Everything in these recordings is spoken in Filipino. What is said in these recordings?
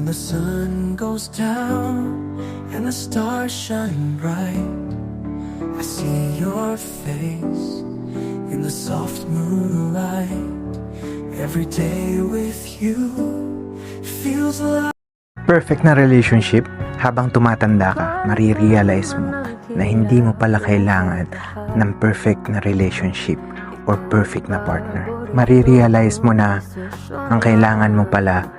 When the sun goes down and the stars shine bright, I see your face in the soft moonlight. Every day with you feels like Perfect na relationship, habang tumatanda ka, marirealize mo na hindi mo pala kailangan ng perfect na relationship or perfect na partner. Marirealize mo na ang kailangan mo pala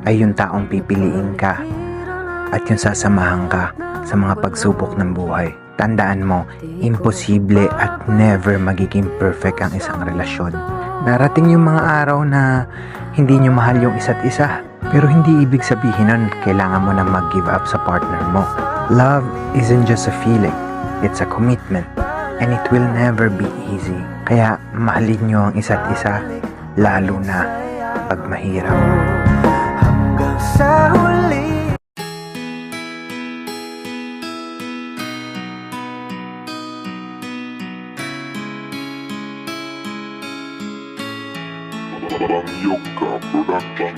ay yung taong pipiliin ka at yung sasamahan ka sa mga pagsubok ng buhay. Tandaan mo, imposible at never magiging perfect ang isang relasyon. Darating yung mga araw na hindi nyo mahal yung isa't isa, pero hindi ibig sabihin nun kailangan mo na mag-give up sa partner mo. Love isn't just a feeling, it's a commitment, and it will never be easy. Kaya mahalin nyo ang isa't isa, lalo na pag mahirap. hanggang sa huli. Yoga Production.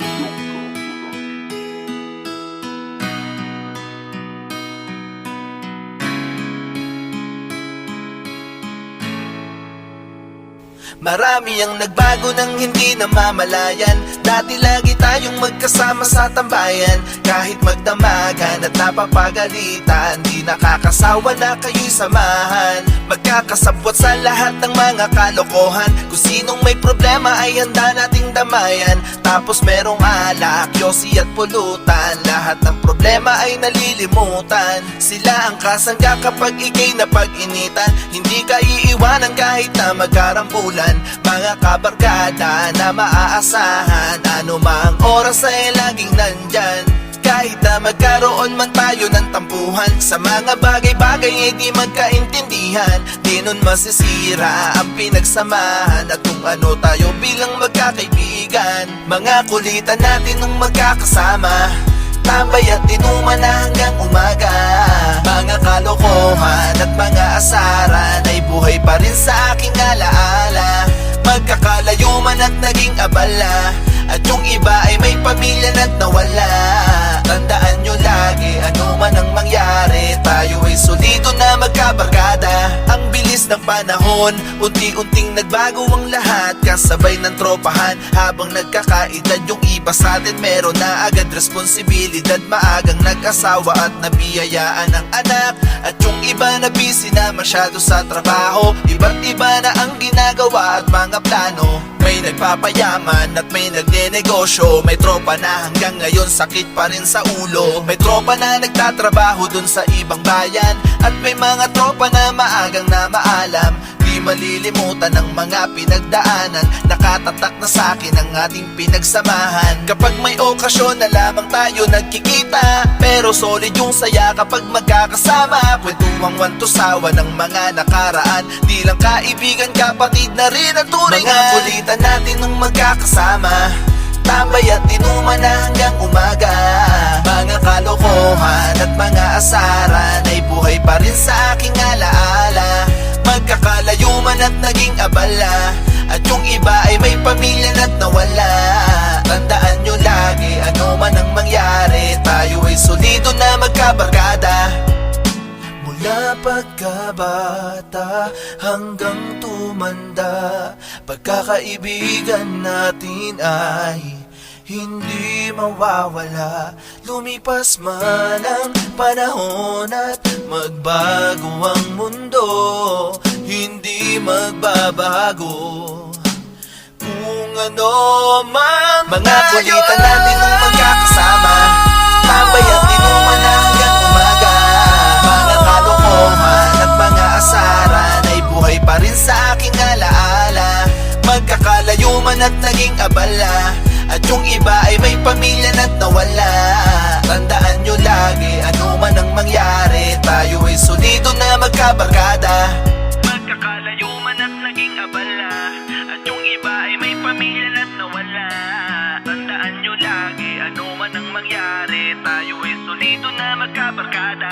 Marami ang nagbago ng hindi namamalayan. Dati lagi tayong magkasama sa tambayan. Kahit magdamagan at napapagalitan, di nakakasawa na kayo'y samahan. Magkakasabwat sa lahat ng mga kalokohan. Kung sinong may problema ay handa nating damayan. Tapos merong alak, yosi at pulutan. Lahat ng problema ay nalilimutan. Sila ang kasangga kapag ikay napag-initan. Hindi ka iiwanan kahit na magkarambulan. Mga kabarkada na maaasahan, ano mang oras ay laging nandyan. Kahit na magkaroon man tayo ng tampuhan, sa mga bagay-bagay ay di magkaintindihan. Di nun masisira ang pinagsamahan at kung ano tayo bilang magkakaibigan. Mga kulitan natin nung magkakasama, tambay at inuman na hanggang umaga. Mga kalokohan at mga asaran ay buhay pa rin sa aking alaala. Magkakalayo man at naging abala, at yung iba ay may pamilya na't nawala. Tandaan nyo lagi, ano man ang mangyari, tayo ay solido na magkabarkada. Ang bilis ng panahon, unti-unting nagbago ang lahat. Kasabay ng tropahan, habang nagkakaedad yung iba sa atin meron na agad responsibilidad. Maagang nag-asawa at nabiyayaan ng anak. At yung iba na busy na masyado sa trabaho, iba't iba na ang ginagawa at mga plano. May nagpapayaman at may nagnenegosyo. May tropa na hanggang ngayon sakit pa rin sa ulo. May tropa na nagtatrabaho dun sa ibang bayan. At may mga tropa na maagang na maalam. Di malilimutan ang mga pinagdaanan. Nakatatak na sa'kin ang ating pinagsamahan. Kapag may okasyon na lamang tayo nagkikita, pero solid yung saya kapag magkakasama. Kwentuang wantusawa ng mga nakaraan. Di lang kaibigan, kapatid na rin ang turingan. Mga kulitan natin nung magkakasama, tambay at inuman na hanggang umaga. Mga kalokohan at mga asaran ay buhay pa rin sa aking alaala. Magkakalayo man at naging abala, at yung iba ay may pamilya na't nawala. Tandaan nyo lagi, ano man ang mangyari, tayo ay solido na magkabarkada. Mula pagkabata hanggang tumanda, pagkakaibigan natin ay hindi mawawala. Lumipas man ang panahon at magbago ang mundo, hindi magbabago kung ano man. Mga kulitan natin nung magkakasama, tambay at inuman na hanggang umaga. Mga kalokohan at mga asaran ay buhay pa rin sa aking alaala. Magkakalayo man at naging abala, at yung iba ay may pamilya na't nawala. Tandaan nyo lagi, ano man ang mangyari, tayo ay solido na magkabarkada. Magkakalayo man at naging abala, at yung iba ay may pamilya na't nawala. Tandaan nyo lagi, ano man ang mangyari, tayo ay solido na magkabarkada.